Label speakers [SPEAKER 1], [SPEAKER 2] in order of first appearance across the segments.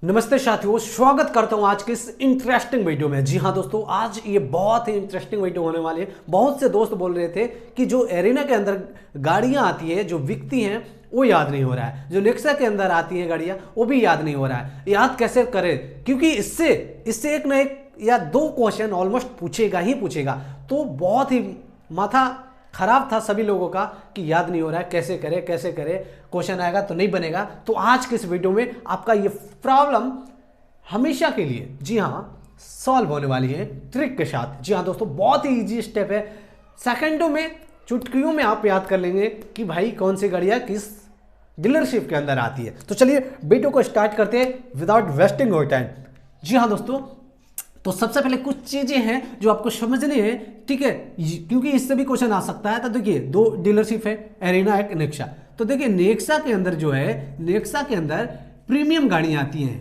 [SPEAKER 1] नमस्ते साथियों, स्वागत करता हूं आज के इस इंटरेस्टिंग वीडियो में। जी हां दोस्तों, आज ये बहुत ही इंटरेस्टिंग वीडियो होने वाली है। बहुत से दोस्त बोल रहे थे कि जो एरेना के अंदर गाड़ियां आती है, जो बिकती हैं, वो याद नहीं हो रहा है। जो नेक्सा के अंदर आती हैं गाड़ियां, वो भी याद नहीं हो रहा है। याद कैसे करें? क्योंकि इससे इससे एक ना एक या दो क्वेश्चन ऑलमोस्ट पूछेगा ही पूछेगा। तो बहुत ही माथा खराब था सभी लोगों का कि याद नहीं हो रहा है, कैसे करें कैसे करें, क्वेश्चन आएगा तो नहीं बनेगा। तो आज के इस वीडियो में आपका ये प्रॉब्लम हमेशा के लिए, जी हाँ, सॉल्व होने वाली है ट्रिक के साथ। जी हाँ दोस्तों, बहुत ही इजी स्टेप है। सेकंडों में, चुटकियों में आप याद कर लेंगे कि भाई कौन सी गाड़ियाँ किस डीलरशिप के अंदर आती है। तो चलिए वीडियो को स्टार्ट करते हैं विदाउट वेस्टिंग योर टाइम। जी हाँ दोस्तों, तो सबसे पहले कुछ चीजें हैं जो आपको समझनी है, ठीक है, क्योंकि इससे भी क्वेश्चन आ सकता है। तो देखिए, दो डीलरशिप है, एरेना एक नेक्सा। तो देखिए नेक्सा के अंदर जो है, नेक्सा के अंदर प्रीमियम गाड़ियां आती हैं,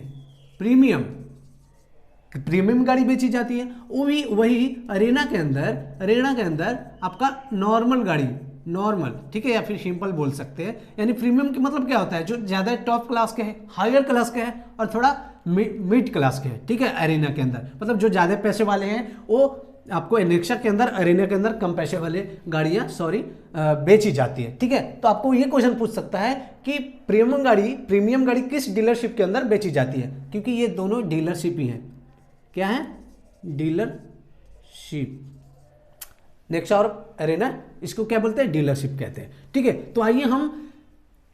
[SPEAKER 1] प्रीमियम प्रीमियम गाड़ी बेची जाती है। वही वही अरेना के अंदर आपका नॉर्मल गाड़ी, नॉर्मल, ठीक है, या फिर सिंपल बोल सकते हैं। यानी प्रीमियम की मतलब क्या होता है? जो ज्यादा टॉप क्लास के हैं, हायर क्लास के हैं, और थोड़ा मिड क्लास के हैं, ठीक है। अरेना के अंदर मतलब जो ज्यादा पैसे वाले हैं वो आपको नेक्सा के अंदर, अरेना के अंदर कम पैसे वाले गाड़ियां बेची जाती है, ठीक है। तो आपको ये क्वेश्चन पूछ सकता है कि प्रीमियम गाड़ी किस डीलरशिप के अंदर बेची जाती है, क्योंकि ये दोनों डीलरशिप ही हैं। क्या है? डीलरशिप। नेक्सा और अरेना, इसको क्या बोलते हैं? डीलरशिप कहते हैं, ठीक है। तो आइए हम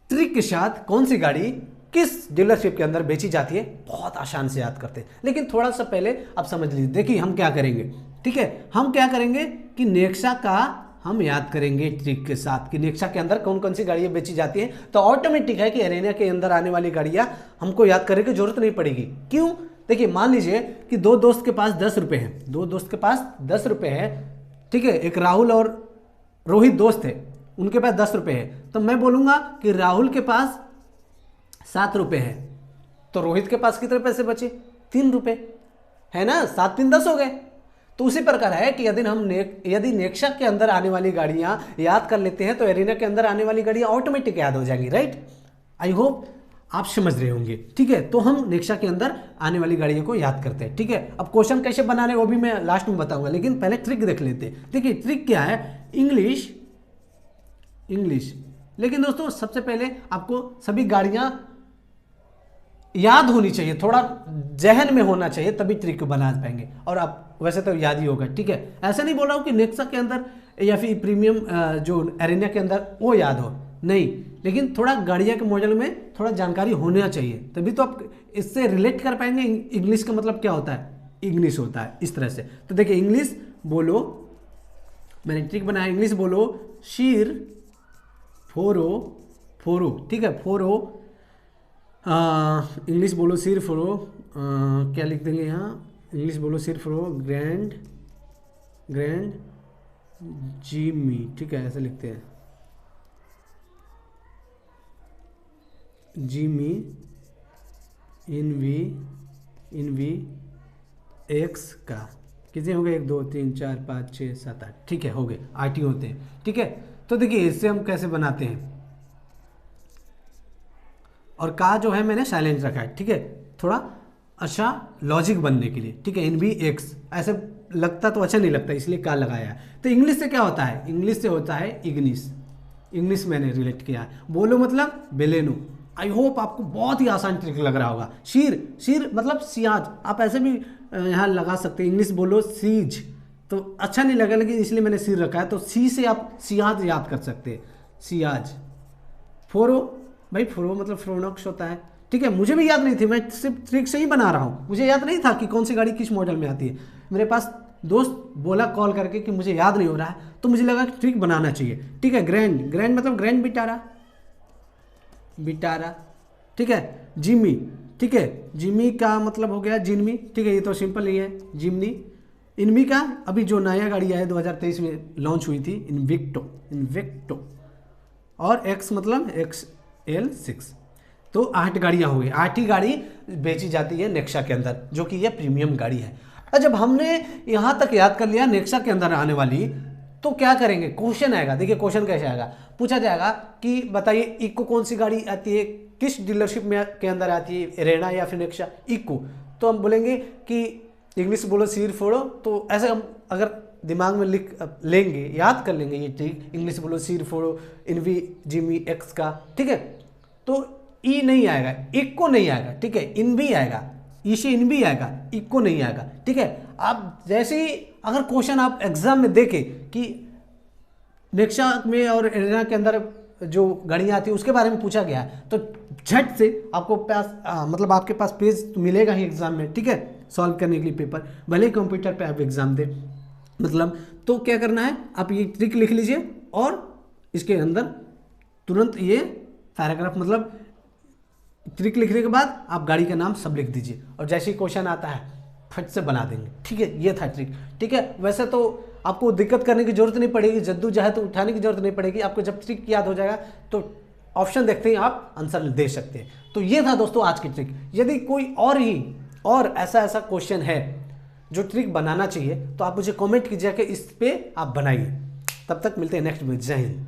[SPEAKER 1] ट्रिक के साथ कौन सी गाड़ी किस डीलरशिप के अंदर बेची जाती है बहुत आसान से याद करते हैं। लेकिन थोड़ा सा पहले आप समझ लीजिए। देखिए हम क्या करेंगे, ठीक है, हम क्या करेंगे कि नेक्सा का हम याद करेंगे ट्रिक के साथ कि नेक्सा के अंदर कौन कौन सी गाड़ियां बेची जाती हैं। तो ऑटोमेटिक है कि अरेना के अंदर आने वाली गाड़ियां हमको याद करने की जरूरत नहीं पड़ेगी। क्यों? देखिए, मान लीजिए कि दो दोस्त के पास 10 रुपए हैं, दो दोस्त के पास 10 रुपए है, ठीक है। एक राहुल और रोहित दोस्त है, उनके पास 10 रुपए है। तो मैं बोलूंगा कि राहुल के पास 7 रुपए है, तो रोहित के पास कितने पैसे बचे? 3 रुपए, है ना। 7 3 10 हो गए। तो उसी प्रकार है कि यदि नेक्सा के अंदर आने वाली गाड़ियां याद कर लेते हैं तो एरेना के अंदर आने वाली गाड़ियां ऑटोमेटिक याद हो जाएंगी, राइट। आई होप आप समझ रहे होंगे, ठीक है। तो हम नेक्सा के अंदर आने वाली गाड़ियों को याद करते हैं, ठीक है। अब क्वेश्चन कैसे बनाने वो भी मैं लास्ट में बताऊंगा, लेकिन पहले ट्रिक देख लेते हैं। देखिए ट्रिक क्या है? इंग्लिश। लेकिन दोस्तों सबसे पहले आपको सभी गाड़ियां याद होनी चाहिए, थोड़ा जहन में होना चाहिए, तभी ट्रिक बना पाएंगे। और आप वैसे तो याद ही होगा, ठीक है। ऐसा नहीं बोल रहा हूं कि नेक्सा के अंदर या फिर प्रीमियम जो एरेना के अंदर वो याद हो, नहीं, लेकिन थोड़ा गाड़ियां के मॉडल में थोड़ा जानकारी होना चाहिए, तभी तो आप इससे रिलेट कर पाएंगे। इंग्लिश का मतलब क्या होता है? इंग्लिश होता है इस तरह से। तो देखिए इंग्लिश बोलो, मैंने ट्रिक बनाया, इंग्लिश बोलो शीर फोरो, ठीक है, फोरो। इंग्लिश बोलो सिर्फ रो, क्या लिख देंगे यहाँ? इंग्लिश बोलो सिर्फ रो ग्रैंड जिमी, ठीक है, ऐसे लिखते हैं, जिमी इन वी एक्स का कितने हो गए? 1 2 3 4 5 6 7 8, ठीक है, हो गए, 8 ही होते हैं, ठीक है। तो देखिए इससे हम कैसे बनाते हैं, और का जो है मैंने साइलेंट रखा है, ठीक है, थोड़ा अच्छा लॉजिक बनने के लिए, ठीक है। इन भी एक्स ऐसे लगता तो अच्छा नहीं लगता, इसलिए का लगाया है। तो इंग्लिश से क्या होता है? इंग्लिश से होता है इंग्लिश मैंने रिलेट किया है। बोलो मतलब बेलेनो। आई होप आपको बहुत ही आसान ट्रिक लग रहा होगा। शीर मतलब सियाज, आप ऐसे भी यहाँ लगा सकते हैं। इंग्लिश बोलो सीज, तो अच्छा नहीं लगा, लेकिन इसलिए मैंने सिर रखा है। तो सी से आप सियाज याद कर सकते हैं, सियाज। फोरो, भाई फ्रो मतलब फ्रोनक्स होता है, ठीक है। मुझे भी याद नहीं थी, मैं सिर्फ ट्रिक से ही बना रहा हूँ। मुझे याद नहीं था कि कौन सी गाड़ी किस मॉडल में आती है। मेरे पास दोस्त बोला कॉल करके कि मुझे याद नहीं हो रहा है, तो मुझे लगा कि ट्रिक बनाना चाहिए, ठीक है। ग्रैंड मतलब ग्रैंड बिटारा, ठीक है। जिमी, ठीक है, जिमी का मतलब हो गया जिनमी, ठीक है, ये तो सिंपल ही है, जिमनी। इनमी का अभी जो नया गाड़ी आया 2023 में लॉन्च हुई थी, इन्वेक्टो। और एक्स मतलब XL6। तो 8 गाड़ियां हो गई, 8 ही गाड़ी बेची जाती है नेक्सा के अंदर, जो कि ये प्रीमियम गाड़ी है। और जब हमने यहां तक याद कर लिया नेक्सा के अंदर आने वाली, तो क्या करेंगे? क्वेश्चन आएगा। देखिए क्वेश्चन कैसे आएगा, पूछा जाएगा कि बताइए इको कौन सी गाड़ी आती है, किस डीलरशिप में के अंदर आती है, एरेना या फिर नेक्सा, इक्को। तो हम बोलेंगे कि इंग्लिश बोलो सिर फोड़ो, तो ऐसे हम अगर दिमाग में लिख लेंगे, याद कर लेंगे ये ट्रिक, इंग्लिश बोलो सिर फोड़ो, इनवी जिमी एक्स का, ठीक है। तो ई नहीं आएगा, इक्को नहीं आएगा, ठीक है, इन भी आएगा, ई से इन भी आएगा, इक्को नहीं आएगा, ठीक है। आप जैसे ही अगर क्वेश्चन आप एग्जाम में देखें कि नेक्सा में और एरेना के अंदर जो गाड़ियाँ आती है उसके बारे में पूछा गया है, तो झट से आपको पास मतलब आपके पास पेज तो मिलेगा ही एग्जाम में, ठीक है, सॉल्व करने के लिए पेपर, भले ही कंप्यूटर पे आप एग्जाम दे, मतलब। तो क्या करना है, आप ये ट्रिक लिख लीजिए और इसके अंदर तुरंत ये पैराग्राफ, मतलब ट्रिक लिखने के बाद आप गाड़ी का नाम सब लिख दीजिए और जैसे ही क्वेश्चन आता है फट से बना देंगे, ठीक है। ये था ट्रिक, ठीक है। वैसे तो आपको दिक्कत करने की जरूरत नहीं पड़ेगी, जद्दोजहद तो उठाने की जरूरत नहीं पड़ेगी, आपको जब ट्रिक याद हो जाएगा तो ऑप्शन देखते ही आप आंसर दे सकते हैं। तो ये था दोस्तों आज की ट्रिक। यदि कोई और ऐसा क्वेश्चन है जो ट्रिक बनाना चाहिए तो आप मुझे कमेंट कीजिए कि इस पे आप बनाइए। तब तक मिलते हैं नेक्स्ट में। जय हिंद।